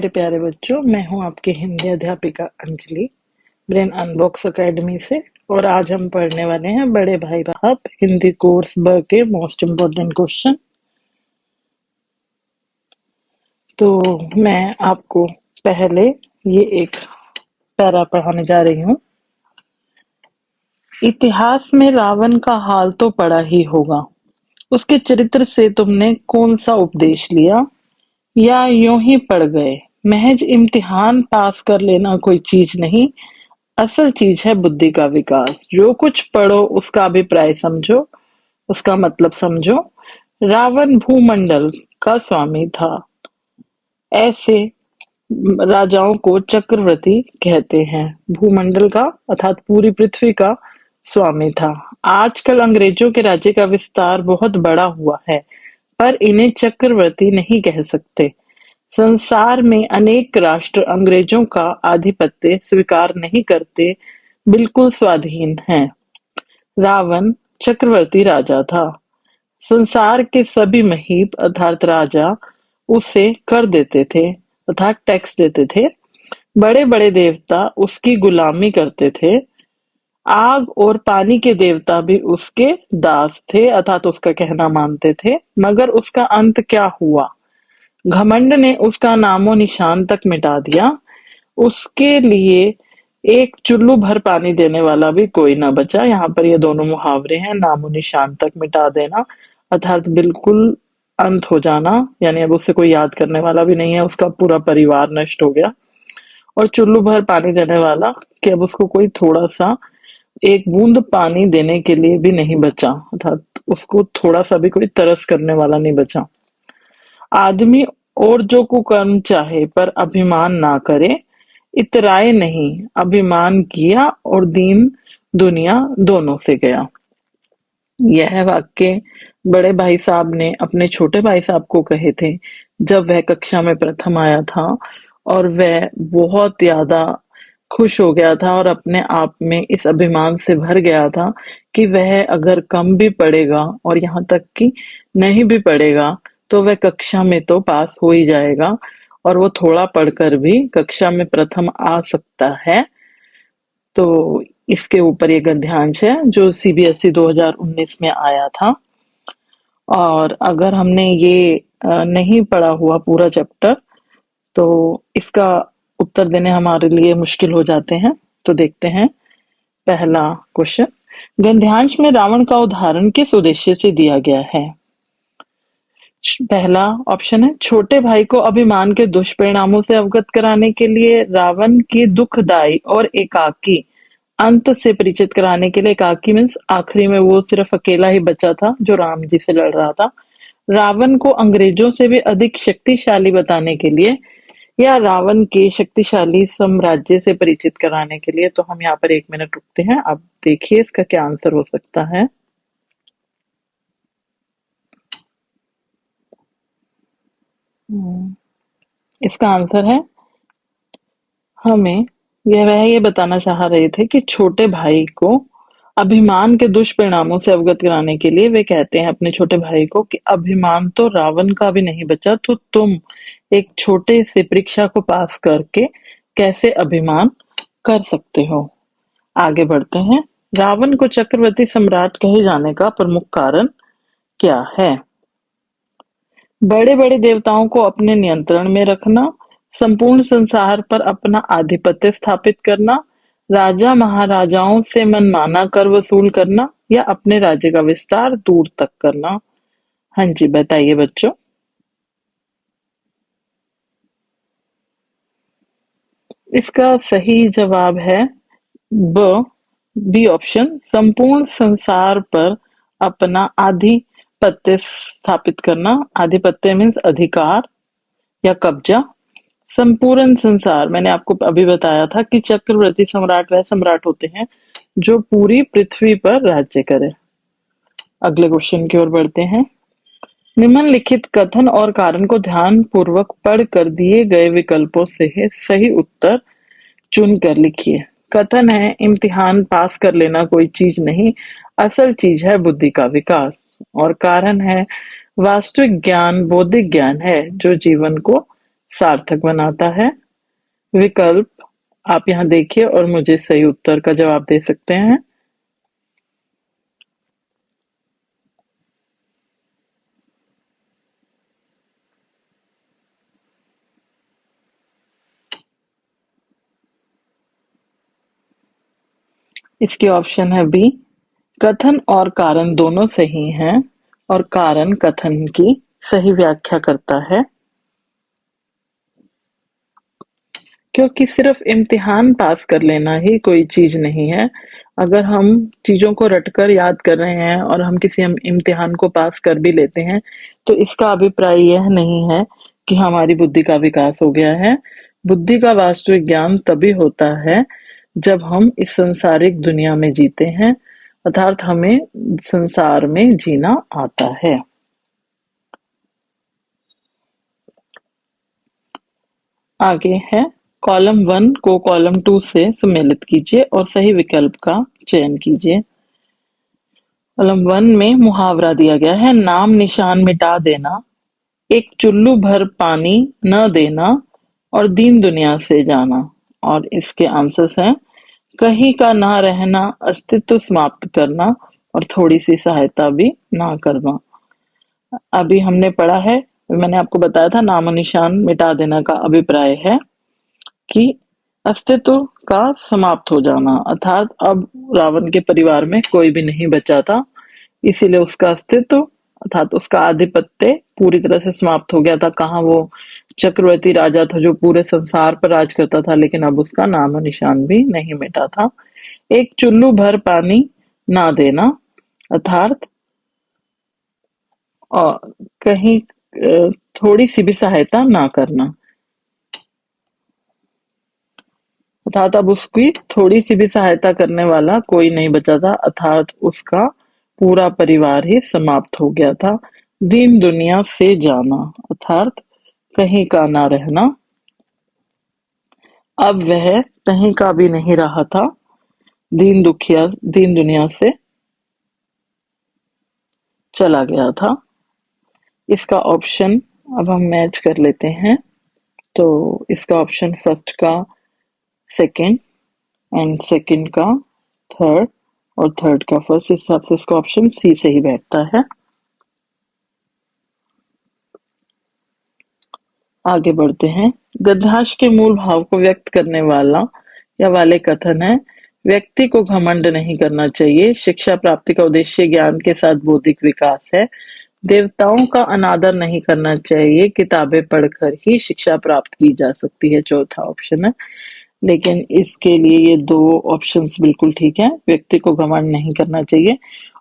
मेरे प्यारे बच्चों, मैं हूं आपकी हिंदी अध्यापिका अंजलि, ब्रेन अनबॉक्स एकेडमी से। और आज हम पढ़ने वाले हैं बड़े भाई साहब हिंदी कोर्स ब के मोस्ट इम्पोर्टेंट क्वेश्चन। तो मैं आपको पहले ये एक पैरा पढ़ाने जा रही हूँ। इतिहास में रावण का हाल तो पढ़ा ही होगा, उसके चरित्र से तुमने कौन सा उपदेश लिया, या यूं ही पढ़ गए। महज इम्तिहान पास कर लेना कोई चीज नहीं, असल चीज है बुद्धि का विकास। जो कुछ पढ़ो उसका अभिप्राय समझो, उसका मतलब समझो। रावण भूमंडल का स्वामी था, ऐसे राजाओं को चक्रवर्ती कहते हैं। भूमंडल का अर्थात पूरी पृथ्वी का स्वामी था। आजकल अंग्रेजों के राज्य का विस्तार बहुत बड़ा हुआ है, पर इन्हें चक्रवर्ती नहीं कह सकते। संसार में अनेक राष्ट्र अंग्रेजों का आधिपत्य स्वीकार नहीं करते, बिल्कुल स्वाधीन हैं। रावण चक्रवर्ती राजा था। संसार के सभी महीप अर्थात राजा उसे कर देते थे अर्थात टैक्स देते थे। बड़े बड़े देवता उसकी गुलामी करते थे। आग और पानी के देवता भी उसके दास थे अर्थात उसका कहना मानते थे। मगर उसका अंत क्या हुआ? घमंड ने उसका नामो निशान तक मिटा दिया। उसके लिए एक चुल्लू भर पानी देने वाला भी कोई न बचा। यहाँ पर ये दोनों मुहावरे हैं। नामो निशान तक मिटा देना अर्थात बिल्कुल अंत हो जाना, यानी अब उससे कोई याद करने वाला भी नहीं है, उसका पूरा परिवार नष्ट हो गया। और चुल्लू भर पानी देने वाला कि अब उसको कोई थोड़ा सा एक बूंद पानी देने के लिए भी नहीं बचा, अर्थात उसको थोड़ा सा भी कोई तरस करने वाला नहीं बचा। आदमी और जो कुकर्म चाहे पर अभिमान ना करे, इतराए नहीं, अभिमान किया और दीन दुनिया दोनों से गया। यह वाक्य बड़े भाई साहब ने अपने छोटे भाई साहब को कहे थे जब वह कक्षा में प्रथम आया था, और वह बहुत ज्यादा खुश हो गया था और अपने आप में इस अभिमान से भर गया था कि वह अगर कम भी पढ़ेगा और यहाँ तक कि नहीं भी पढ़ेगा तो वह कक्षा में तो पास हो ही जाएगा, और वो थोड़ा पढ़कर भी कक्षा में प्रथम आ सकता है। तो इसके ऊपर ये गद्यांश है जो सीबीएसई 2019 में आया था। और अगर हमने ये नहीं पढ़ा हुआ पूरा चैप्टर तो इसका उत्तर देने हमारे लिए मुश्किल हो जाते हैं। तो देखते हैं पहला क्वेश्चन। गद्यांश में रावण का उदाहरण किस उद्देश्य से दिया गया है? पहला ऑप्शन है छोटे भाई को अभिमान के दुष्परिणामों से अवगत कराने के लिए, रावण की दुखदायी और एकाकी अंत से परिचित कराने के लिए। एकाकी मीन्स आखिरी में वो सिर्फ अकेला ही बचा था जो राम जी से लड़ रहा था। रावण को अंग्रेजों से भी अधिक शक्तिशाली बताने के लिए, या रावण के शक्तिशाली साम्राज्य से परिचित कराने के लिए। तो हम यहाँ पर 1 मिनट रुकते हैं। अब देखिए इसका क्या आंसर हो सकता है। इसका आंसर है हमें वह ये बताना चाह रहे थे कि छोटे भाई को अभिमान के दुष्परिणामों से अवगत कराने के लिए वे कहते हैं अपने छोटे भाई को कि अभिमान तो रावण का भी नहीं बचा, तो तुम एक छोटे से परीक्षा को पास करके कैसे अभिमान कर सकते हो। आगे बढ़ते हैं। रावण को चक्रवर्ती सम्राट कहे जाने का प्रमुख कारण क्या है? बड़े बड़े देवताओं को अपने नियंत्रण में रखना, संपूर्ण संसार पर अपना आधिपत्य स्थापित करना, राजा महाराजाओं से मनमाना कर वसूल करना, या अपने राज्य का विस्तार दूर तक करना। हाँ जी, बताइए बच्चों। इसका सही जवाब है बी ऑप्शन, संपूर्ण संसार पर अपना आधिपत्य स्थापित करना। आधिपत्य मीन्स अधिकार या कब्जा। संपूर्ण संसार, मैंने आपको अभी बताया था कि चक्रवर्ती सम्राट वह सम्राट होते हैं जो पूरी पृथ्वी पर राज्य करे। अगले क्वेश्चन की ओर बढ़ते हैं। निम्नलिखित कथन और कारण को ध्यान पूर्वक पढ़ कर दिए गए विकल्पों से सही उत्तर चुन कर लिखिए। कथन है इम्तिहान पास कर लेना कोई चीज नहीं, असल चीज है बुद्धि का विकास। और कारण है वास्तविक ज्ञान बौद्धिक ज्ञान है जो जीवन को सार्थक बनाता है? विकल्प आप यहाँ देखिए और मुझे सही उत्तर का जवाब दे सकते हैं। इसकी ऑप्शन है बी, कथन और कारण दोनों सही हैं और कारण कथन की सही व्याख्या करता है। क्योंकि सिर्फ इम्तिहान पास कर लेना ही कोई चीज नहीं है। अगर हम चीजों को रटकर याद कर रहे हैं और हम किसी इम्तिहान को पास कर भी लेते हैं, तो इसका अभिप्राय यह नहीं है कि हमारी बुद्धि का विकास हो गया है। बुद्धि का वास्तविक ज्ञान तभी होता है जब हम इस संसारिक दुनिया में जीते हैं, अर्थात हमें संसार में जीना आता है। आगे है, कॉलम 1 को कॉलम 2 से सम्मिलित कीजिए और सही विकल्प का चयन कीजिए। कॉलम 1 में मुहावरा दिया गया है, नाम निशान मिटा देना, एक चुल्लू भर पानी न देना और दीन दुनिया से जाना। और इसके आंसर्स हैं, कहीं का ना रहना, अस्तित्व समाप्त करना और थोड़ी सी सहायता भी ना करना। अभी हमने पढ़ा है, मैंने आपको बताया था नामो निशान मिटा देना का अभिप्राय है कि अस्तित्व का समाप्त हो जाना, अर्थात अब रावण के परिवार में कोई भी नहीं बचा था, इसीलिए उसका अस्तित्व अर्थात उसका आधिपत्य पूरी तरह से समाप्त हो गया था। कहाँ वो चक्रवर्ती राजा था जो पूरे संसार पर राज करता था, लेकिन अब उसका नामो निशान भी नहीं मिटा था। एक चुल्लू भर पानी ना देना अर्थात और कहीं थोड़ी सी भी सहायता ना करना, अर्थात अब उसकी थोड़ी सी भी सहायता करने वाला कोई नहीं बचा था, अर्थात उसका पूरा परिवार ही समाप्त हो गया था। दीन दुनिया से जाना अर्थात कहीं का ना रहना, अब वह कहीं का भी नहीं रहा था, दीन दुनिया से चला गया था। इसका ऑप्शन अब हम मैच कर लेते हैं, तो इसका ऑप्शन फर्स्ट का सेकंड एंड सेकंड का थर्ड और थर्ड का फर्स्ट, इस हिसाब से इसका ऑप्शन सी से ही बैठता है। आगे बढ़ते हैं, गद्यांश के मूल भाव को व्यक्त करने वाला या वाले कथन है, व्यक्ति को घमंड नहीं करना चाहिए, शिक्षा प्राप्ति का उद्देश्य ज्ञान के साथ बौद्धिक विकास है, देवताओं का अनादर नहीं करना चाहिए, किताबें पढ़कर ही शिक्षा प्राप्त की जा सकती है, चौथा ऑप्शन है। लेकिन इसके लिए ये दो ऑप्शंस बिल्कुल ठीक है, व्यक्ति को घमंड नहीं करना चाहिए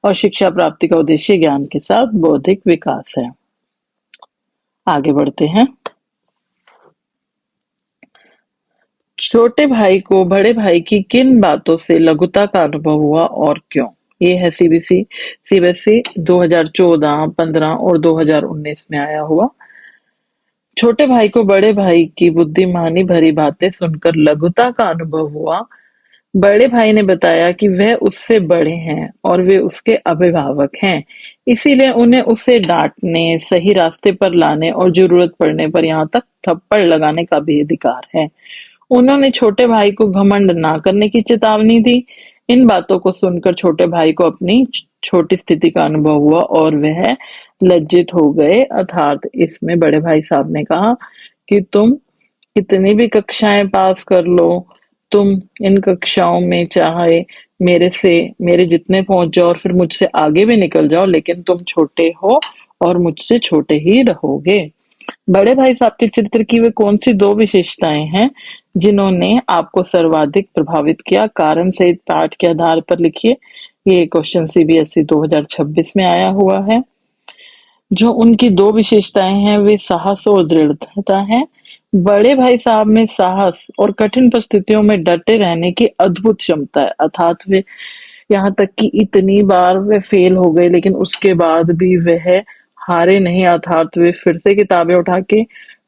और शिक्षा प्राप्ति का उद्देश्य ज्ञान के साथ बौद्धिक विकास है। आगे बढ़ते हैं, छोटे भाई को बड़े भाई की किन बातों से लघुता का अनुभव हुआ और क्यों? ये है सीबीएसई 2014, 15 और 2019 में आया हुआ। छोटे भाई को बड़े भाई की बुद्धिमानी भरी बातें सुनकर लघुता का अनुभव हुआ। बड़े भाई ने बताया कि वह उससे बड़े हैं और वे उसके अभिभावक हैं, इसीलिए उन्हें उसे डांटने, सही रास्ते पर लाने और जरूरत पड़ने पर यहाँ तक थप्पड़ लगाने का भी अधिकार है। उन्होंने छोटे भाई को घमंड ना करने की चेतावनी दी। इन बातों को सुनकर छोटे भाई को अपनी छोटी स्थिति का अनुभव हुआ और वह लज्जित हो गए, अर्थात इसमें बड़े भाई साहब ने कहा कि तुम कितनी भी कक्षाएं पास कर लो, तुम इन कक्षाओं में चाहे मेरे जितने पहुंच जाओ और फिर मुझसे आगे भी निकल जाओ, लेकिन तुम छोटे हो और मुझसे छोटे ही रहोगे। बड़े भाई साहब के चरित्र की वे कौन सी दो विशेषताएं हैं जिन्होंने आपको सर्वाधिक प्रभावित किया? कारण सहित पाठ के आधार पर लिखिए। ये क्वेश्चन सीबीएसई 2026 में आया हुआ है। जो उनकी दो विशेषताएं हैं वे साहस और दृढ़ता है। बड़े भाई साहब में साहस और कठिन परिस्थितियों में डटे रहने की अद्भुत क्षमता है, अर्थात वे यहाँ तक कि इतनी बार वे फेल हो गए लेकिन उसके बाद भी वह हारे नहीं, अर्थात वे फिर से किताबें उठा के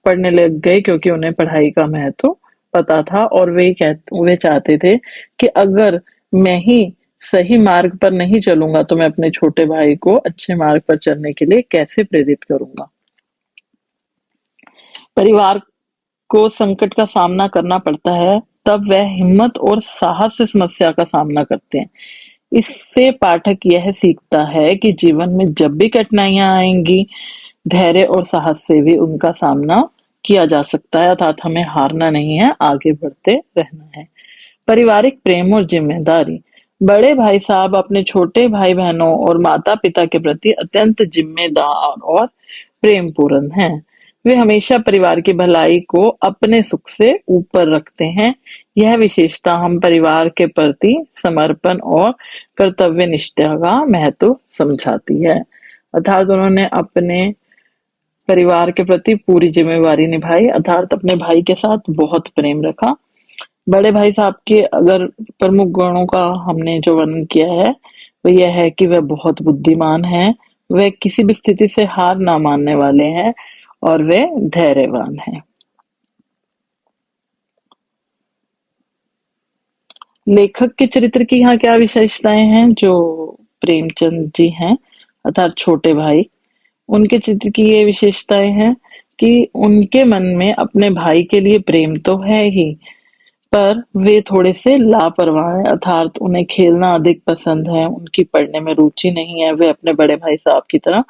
पढ़ने लग गए क्योंकि उन्हें पढ़ाई का महत्व पता था और वे चाहते थे कि अगर मैं ही सही मार्ग पर नहीं चलूंगा तो मैं अपने छोटे भाई को अच्छे मार्ग पर चलने के लिए कैसे प्रेरित करूंगा। परिवार को संकट का सामना करना पड़ता है, तब वह हिम्मत और साहस से समस्या का सामना करते हैं। इससे पाठक यह सीखता है कि जीवन में जब भी कठिनाइयां आएंगी, धैर्य और साहस से भी उनका सामना किया जा सकता है, अर्थात हमें हारना नहीं है, आगे बढ़ते रहना है। पारिवारिक प्रेम और जिम्मेदारी। बड़े भाई साहब अपने छोटे भाई बहनों और माता पिता के प्रति अत्यंत जिम्मेदार और प्रेम पूर्ण हैं। वे हमेशा परिवार की भलाई को अपने सुख से ऊपर रखते हैं। यह विशेषता हम परिवार के प्रति समर्पण और कर्तव्य निष्ठा का महत्व समझाती है। अर्थात उन्होंने अपने परिवार के प्रति पूरी जिम्मेवारी निभाई, अर्थात अपने भाई के साथ बहुत प्रेम रखा। बड़े भाई साहब के अगर प्रमुख गुणों का हमने जो वर्णन किया है, वो यह है कि वह बहुत बुद्धिमान हैं, वे किसी भी स्थिति से हार ना मानने वाले हैं और वे धैर्यवान हैं। लेखक के चरित्र की यहाँ क्या विशेषताएं हैं? जो प्रेमचंद जी हैं, अर्थात छोटे भाई, उनके चित्र की ये विशेषताएं हैं कि उनके मन में अपने भाई के लिए प्रेम तो है ही, पर वे थोड़े से लापरवाह हैं, अर्थात उन्हें खेलना अधिक पसंद है, उनकी पढ़ने में रुचि नहीं है। वे अपने बड़े भाई साहब की तरह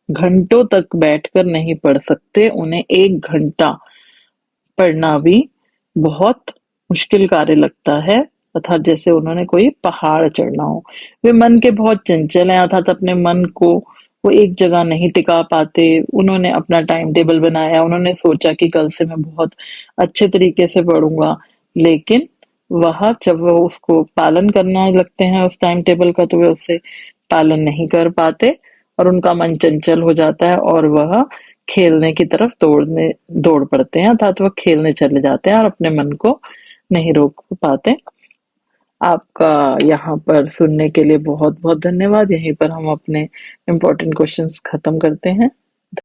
घंटों तक बैठकर नहीं पढ़ सकते, उन्हें 1 घंटा पढ़ना भी बहुत मुश्किल कार्य लगता है, अर्थात जैसे उन्होंने कोई पहाड़ चढ़ना हो। वे मन के बहुत चंचल हैं, अर्थात अपने मन को वो एक जगह नहीं टिका पाते। उन्होंने अपना टाइम टेबल बनाया, उन्होंने सोचा कि कल से मैं बहुत अच्छे तरीके से पढ़ूंगा, लेकिन वह जब वो उसको पालन करना लगते हैं उस टाइम टेबल का, तो वे उससे पालन नहीं कर पाते और उनका मन चंचल हो जाता है और वह खेलने की तरफ दौड़ पड़ते हैं, अर्थात वह खेलने चले जाते हैं और अपने मन को नहीं रोक पाते। आपका यहाँ पर सुनने के लिए बहुत बहुत धन्यवाद। यहीं पर हम अपने इम्पोर्टेंट क्वेश्चंस खत्म करते हैं।